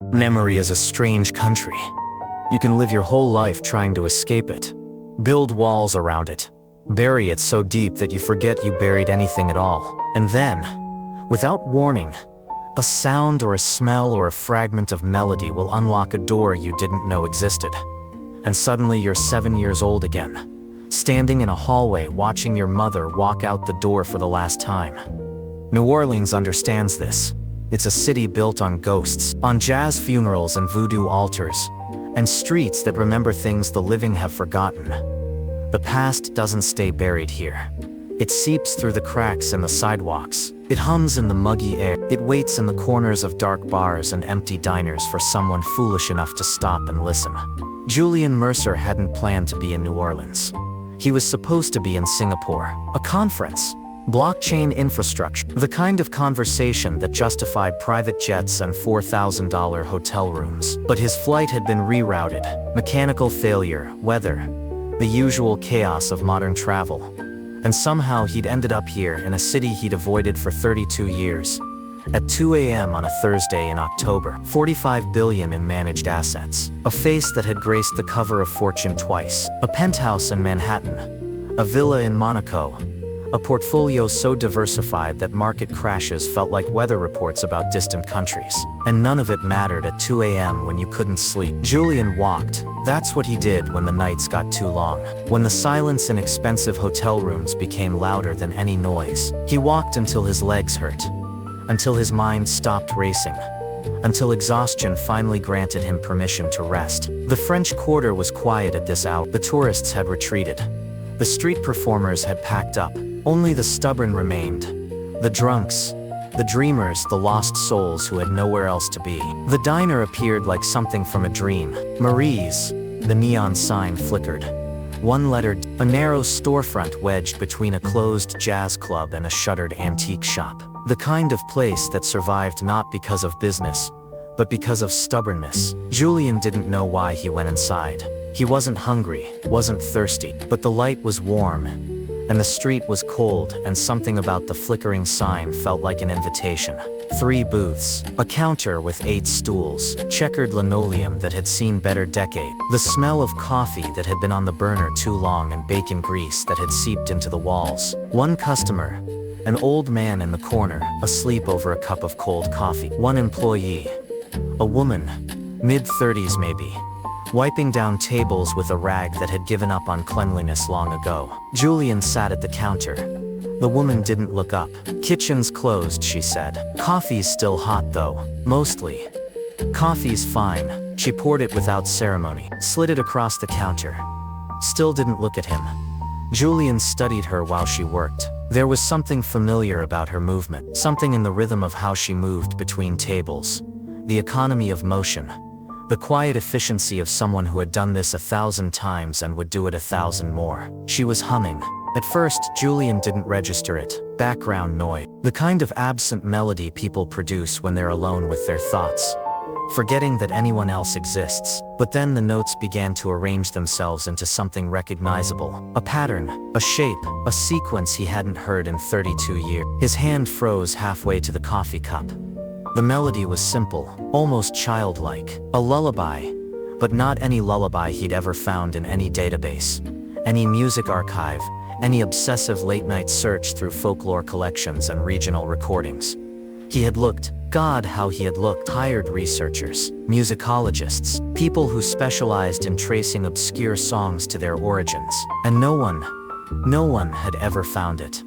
Memory is a strange country. You can live your whole life trying to escape it. Build walls around it. Bury it so deep that you forget you buried anything at all. And then, without warning, a sound or a smell or a fragment of melody will unlock a door you didn't know existed. And suddenly you're 7 years old again, standing in a hallway watching your mother walk out the door for the last time. New Orleans understands this. It's a city built on ghosts, on jazz funerals and voodoo altars, and streets that remember things the living have forgotten. The past doesn't stay buried here. It seeps through the cracks in the sidewalks. It hums in the muggy air. It waits in the corners of dark bars and empty diners for someone foolish enough to stop and listen. Julian Mercer hadn't planned to be in New Orleans. He was supposed to be in Singapore. A conference. Blockchain infrastructure. The kind of conversation that justified private jets and $4,000 hotel rooms. But his flight had been rerouted. Mechanical failure, weather, the usual chaos of modern travel. And somehow he'd ended up here in a city he'd avoided for 32 years. At 2 a.m. on a Thursday in October, $45 billion in managed assets. A face that had graced the cover of Fortune twice. A penthouse in Manhattan. A villa in Monaco. A portfolio so diversified that market crashes felt like weather reports about distant countries. And none of it mattered at 2 a.m. when you couldn't sleep. Julian walked. That's what he did when the nights got too long. When the silence in expensive hotel rooms became louder than any noise. He walked until his legs hurt. Until his mind stopped racing. Until exhaustion finally granted him permission to rest. The French Quarter was quiet at this hour. The tourists had retreated. The street performers had packed up. Only the stubborn remained. The drunks, the dreamers, the lost souls who had nowhere else to be. The diner appeared like something from a dream. Marie's, the neon sign flickered. One lettered, a narrow storefront wedged between a closed jazz club and a shuttered antique shop. The kind of place that survived not because of business, but because of stubbornness. Julian didn't know why he went inside. He wasn't hungry, wasn't thirsty, but the light was warm. And the street was cold, and something about the flickering sign felt like an invitation. 3 booths, a counter with 8 stools, checkered linoleum that had seen better decades, the smell of coffee that had been on the burner too long and bacon grease that had seeped into the walls. One customer, an old man in the corner, asleep over a cup of cold coffee. One employee, a woman, mid-30s maybe, wiping down tables with a rag that had given up on cleanliness long ago. Julian sat at the counter. The woman didn't look up. "Kitchen's closed," she said. "Coffee's still hot though. Mostly. Coffee's fine." She poured it without ceremony, slid it across the counter. Still didn't look at him. Julian studied her while she worked. There was something familiar about her movement, something in the rhythm of how she moved between tables. The economy of motion. The quiet efficiency of someone who had done this 1,000 times and would do it 1,000 more. She was humming. At first, Julian didn't register it. Background noise. The kind of absent melody people produce when they're alone with their thoughts, forgetting that anyone else exists. But then the notes began to arrange themselves into something recognizable. A pattern, a shape, a sequence he hadn't heard in 32 years. His hand froze halfway to the coffee cup. The melody was simple, almost childlike. A lullaby, but not any lullaby he'd ever found in any database, any music archive, any obsessive late-night search through folklore collections and regional recordings. He had looked, God, how he had looked. Hired researchers, musicologists, people who specialized in tracing obscure songs to their origins. And no one had ever found it.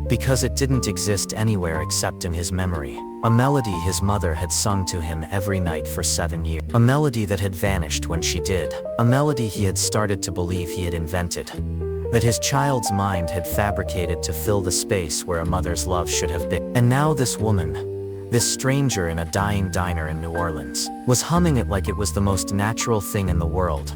Because it didn't exist anywhere except in his memory. A melody his mother had sung to him every night for 7 years. A melody that had vanished when she did. A melody he had started to believe he had invented. That his child's mind had fabricated to fill the space where a mother's love should have been. And now this woman, this stranger in a dying diner in New Orleans, was humming it like it was the most natural thing in the world.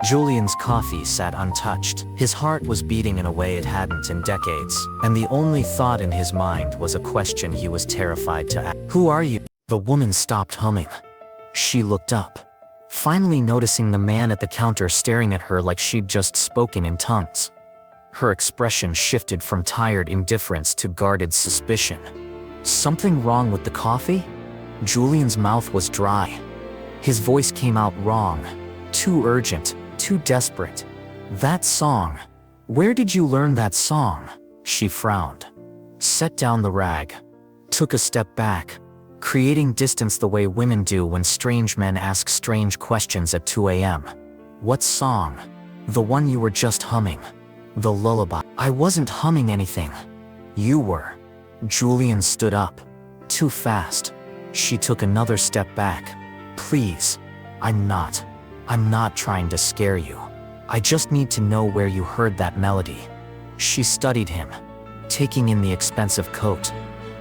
Julian's coffee sat untouched. His heart was beating in a way it hadn't in decades, and the only thought in his mind was a question he was terrified to ask. "Who are you?" The woman stopped humming. She looked up, finally noticing the man at the counter staring at her like she'd just spoken in tongues. Her expression shifted from tired indifference to guarded suspicion. Something wrong with the coffee? Julian's mouth was dry. His voice came out wrong. Too urgent, too desperate. That song. Where did you learn that song? She frowned. Set down the rag. Took a step back, creating distance the way women do when strange men ask strange questions at 2 a.m. What song? The one you were just humming. The lullaby. I wasn't humming anything. You were. Julian stood up. Too fast. She took another step back. Please. I'm not trying to scare you. I just need to know where you heard that melody. She studied him, taking in the expensive coat,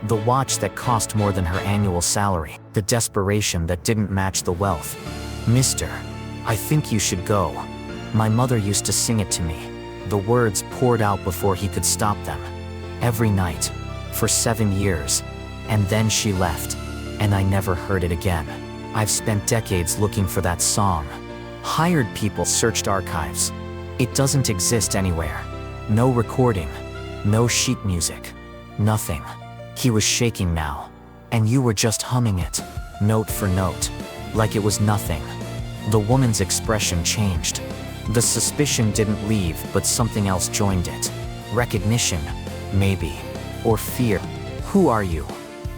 the watch that cost more than her annual salary, the desperation that didn't match the wealth. Mister, I think you should go. My mother used to sing it to me. The words poured out before he could stop them. Every night, for 7 years. And then she left, and I never heard it again. I've spent decades looking for that song. Hired people searched archives. It doesn't exist anywhere. No recording, no sheet music, nothing. He was shaking now, and you were just humming it, note for note, like it was nothing. The woman's expression changed. The suspicion didn't leave, but something else joined it. Recognition, maybe, or fear. Who are you?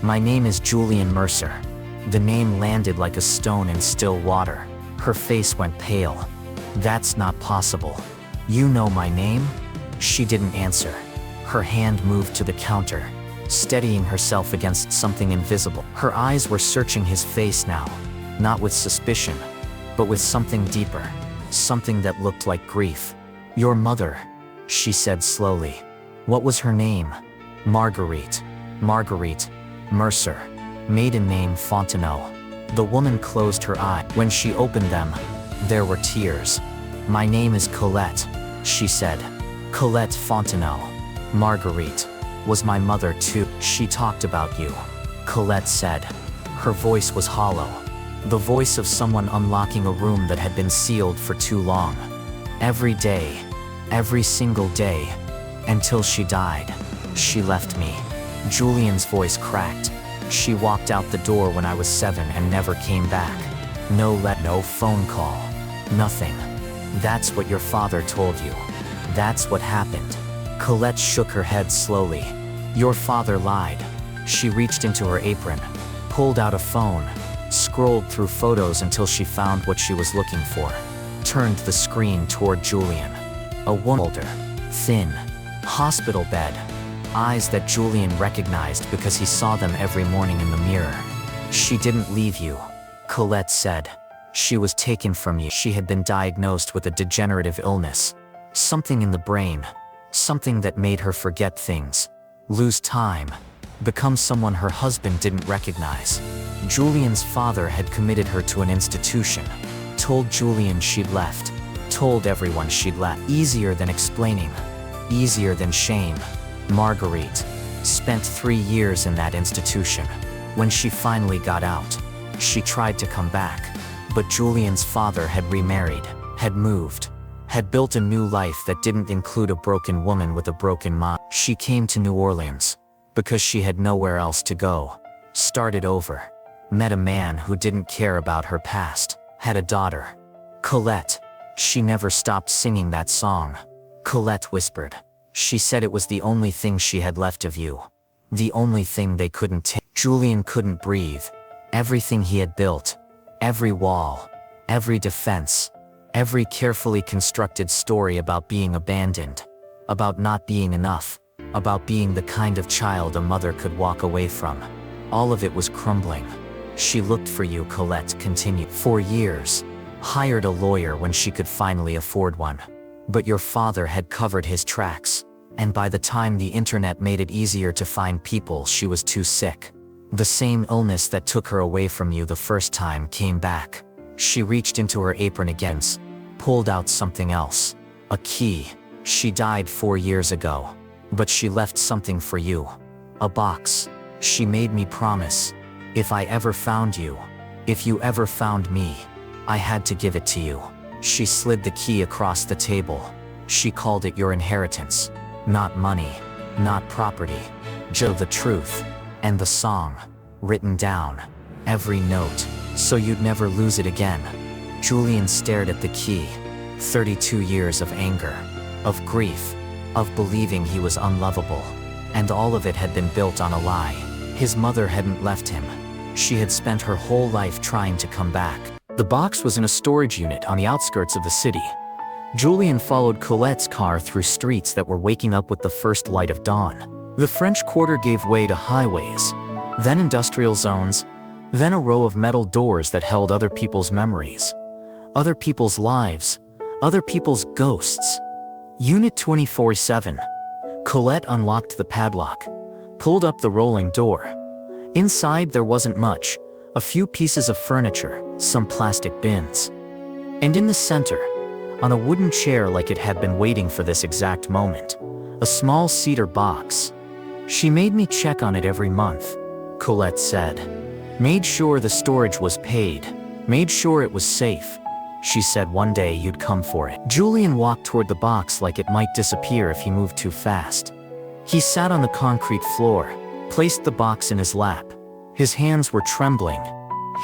My name is Julian Mercer. The name landed like a stone in still water. Her face went pale. That's not possible. You know my name? She didn't answer. Her hand moved to the counter, steadying herself against something invisible. Her eyes were searching his face now, not with suspicion, but with something deeper, something that looked like grief. Your mother, she said slowly. What was her name? Marguerite. Marguerite Mercer. Maiden name Fontenot. The woman closed her eye. When she opened them, there were tears. My name is Colette, she said. Colette Fontenot. Marguerite was my mother too. She talked about you, Colette said. Her voice was hollow. The voice of someone unlocking a room that had been sealed for too long. Every day, every single day, until she died. She left me. Julian's voice cracked. She walked out the door when I was 7 and never came back. No phone call. Nothing. That's what your father told you. That's what happened. Colette shook her head slowly. Your father lied. She reached into her apron, pulled out a phone, scrolled through photos until she found what she was looking for, turned the screen toward Julian. A woman, older, thin, hospital bed, eyes that Julian recognized because he saw them every morning in the mirror. She didn't leave you, Colette said. She was taken from you. She had been diagnosed with a degenerative illness. Something in the brain. Something that made her forget things. Lose time. Become someone her husband didn't recognize. Julian's father had committed her to an institution. Told Julian she'd left. Told everyone she'd left. Easier than explaining. Easier than shame. Marguerite spent 3 years in that institution. When she finally got out, she tried to come back. But Julian's father had remarried, had moved, had built a new life that didn't include a broken woman with a broken mind. She came to New Orleans because she had nowhere else to go. Started over. Met a man who didn't care about her past. Had a daughter. Colette. She never stopped singing that song. Colette whispered. She said it was the only thing she had left of you. The only thing they couldn't take. Julian couldn't breathe. Everything he had built. Every wall. Every defense. Every carefully constructed story about being abandoned. About not being enough. About being the kind of child a mother could walk away from. All of it was crumbling. She looked for you, Colette continued. For years. Hired a lawyer when she could finally afford one. But your father had covered his tracks. And by the time the internet made it easier to find people, she was too sick. The same illness that took her away from you the first time came back. She reached into her apron again, pulled out something else. A key. She died 4 years ago. But she left something for you. A box. She made me promise. If I ever found you, if you ever found me, I had to give it to you. She slid the key across the table. She called it your inheritance. Not money, not property, just the truth. And the song, written down, every note, So you'd never lose it again. Julian stared at the key. 32 years of anger, of grief, of believing he was unlovable. And all of it had been built on a lie. His mother hadn't left him. She had spent her whole life trying to come back. The box was in a storage unit on the outskirts of the city. Julian followed Colette's car through streets that were waking up with the first light of dawn. The French Quarter gave way to highways, then industrial zones, then a row of metal doors that held other people's memories, other people's lives, other people's ghosts. Unit 24/7. Colette unlocked the padlock, pulled up the rolling door. Inside there wasn't much, a few pieces of furniture, some plastic bins. And in the center, on a wooden chair like it had been waiting for this exact moment, a small cedar box. She made me check on it every month, Colette said. Made sure the storage was paid, made sure it was safe. She said one day you'd come for it. Julian walked toward the box like it might disappear if he moved too fast. He sat on the concrete floor, placed the box in his lap. His hands were trembling.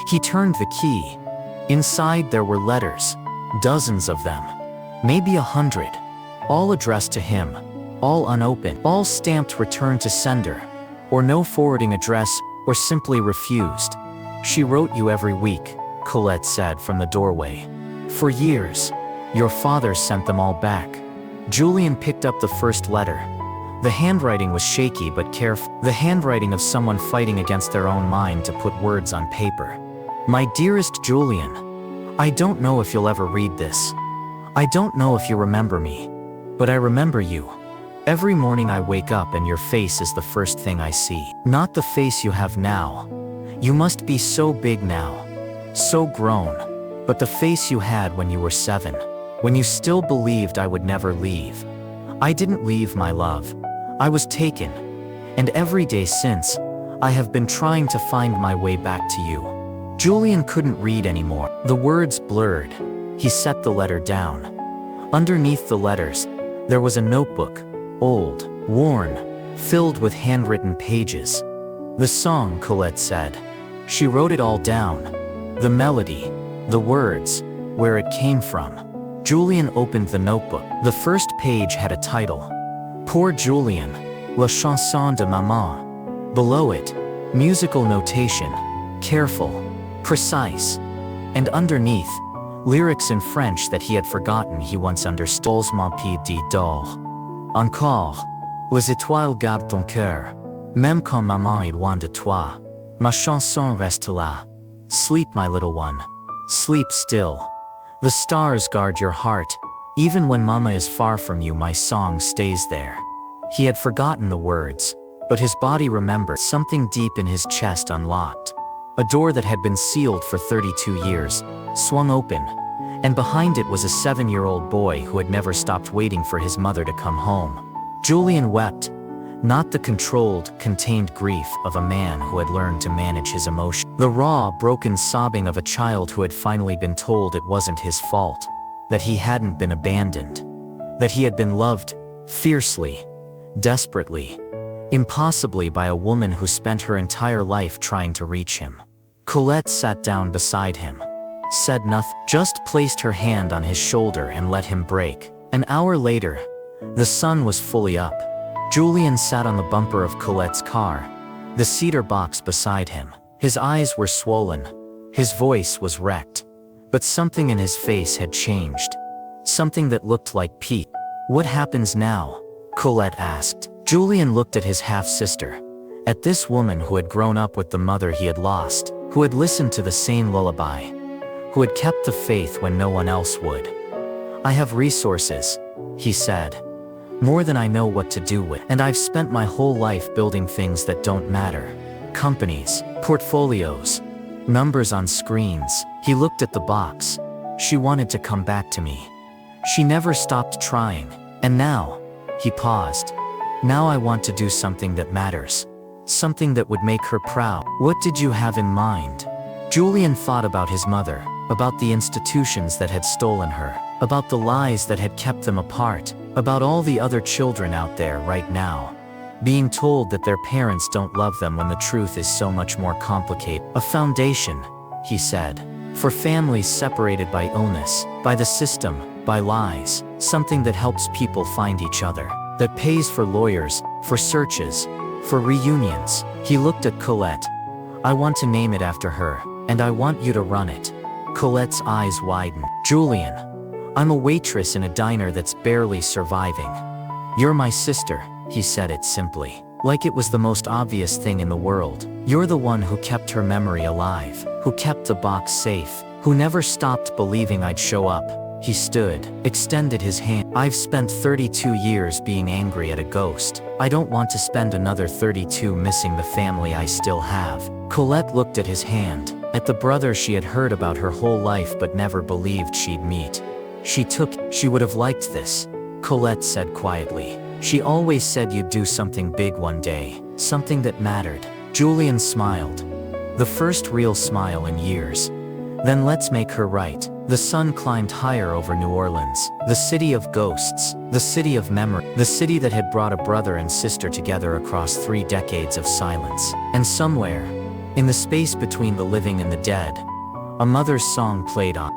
He turned the key. Inside there were letters, dozens of them, maybe 100, all addressed to him, all unopened, all stamped return to sender, or no forwarding address, or simply refused. She wrote you every week, Colette said from the doorway. For years, your father sent them all back. Julian picked up the first letter. The handwriting was shaky but careful, the handwriting of someone fighting against their own mind to put words on paper. My dearest Julian, I don't know if you'll ever read this. I don't know if you remember me, but I remember you. Every morning I wake up and your face is the first thing I see. Not the face you have now. You must be so big now, so grown, but the face you had when you were 7, when you still believed I would never leave. I didn't leave, my love. I was taken. And every day since, I have been trying to find my way back to you. Julian couldn't read anymore. The words blurred. He set the letter down. Underneath the letters, there was a notebook, old, worn, filled with handwritten pages. The song, Colette said. She wrote it all down. The melody, the words, where it came from. Julian opened the notebook. The first page had a title. Poor Julian, La Chanson de Maman. Below it, musical notation, careful, precise. And underneath, lyrics in French that he had forgotten he once understood. Mon petit dors. Encore. Les étoiles gardent ton cœur. Même quand maman est loin de toi. Ma chanson reste là. Sleep, my little one. Sleep still. The stars guard your heart. Even when mama is far from you, my song stays there. He had forgotten the words, but his body remembered. Something deep in his chest unlocked. A door that had been sealed for 32 years, swung open, and behind it was a 7-year-old boy who had never stopped waiting for his mother to come home. Julian wept, not the controlled, contained grief of a man who had learned to manage his emotions. The raw, broken sobbing of a child who had finally been told it wasn't his fault, that he hadn't been abandoned, that he had been loved, fiercely, desperately, impossibly by a woman who spent her entire life trying to reach him. Colette sat down beside him, said nothing, just placed her hand on his shoulder and let him break. An hour later, the sun was fully up. Julian sat on the bumper of Colette's car, the cedar box beside him. His eyes were swollen, his voice was wrecked, but something in his face had changed. Something that looked like peace. What happens now? Colette asked. Julian looked at his half-sister, at this woman who had grown up with the mother he had lost, who had listened to the same lullaby, who had kept the faith when no one else would. I have resources, he said. More than I know what to do with. And I've spent my whole life building things that don't matter. Companies, portfolios, numbers on screens. He looked at the box. She wanted to come back to me. She never stopped trying. And now, he paused. Now I want to do something that matters. Something that would make her proud. What did you have in mind? Julian thought about his mother, about the institutions that had stolen her, about the lies that had kept them apart, about all the other children out there right now, being told that their parents don't love them when the truth is so much more complicated. A foundation, he said. For families separated by illness, by the system, by lies, something that helps people find each other, that pays for lawyers, for searches, for reunions. He looked at Colette. I want to name it after her, and I want you to run it. Colette's eyes widened. Julian, I'm a waitress in a diner that's barely surviving. You're my sister, he said it simply, like it was the most obvious thing in the world. You're the one who kept her memory alive, who kept the box safe, who never stopped believing I'd show up. He stood, extended his hand. I've spent 32 years being angry at a ghost. I don't want to spend another 32 missing the family I still have. Colette looked at his hand, at the brother she had heard about her whole life but never believed she'd meet. She would have liked this, Colette said quietly. She always said you'd do something big one day, something that mattered. Julian smiled. The first real smile in years. Then let's make her right. The sun climbed higher over New Orleans, the city of ghosts, the city of memory, the city that had brought a brother and sister together across 3 decades of silence. And somewhere, in the space between the living and the dead, a mother's song played on.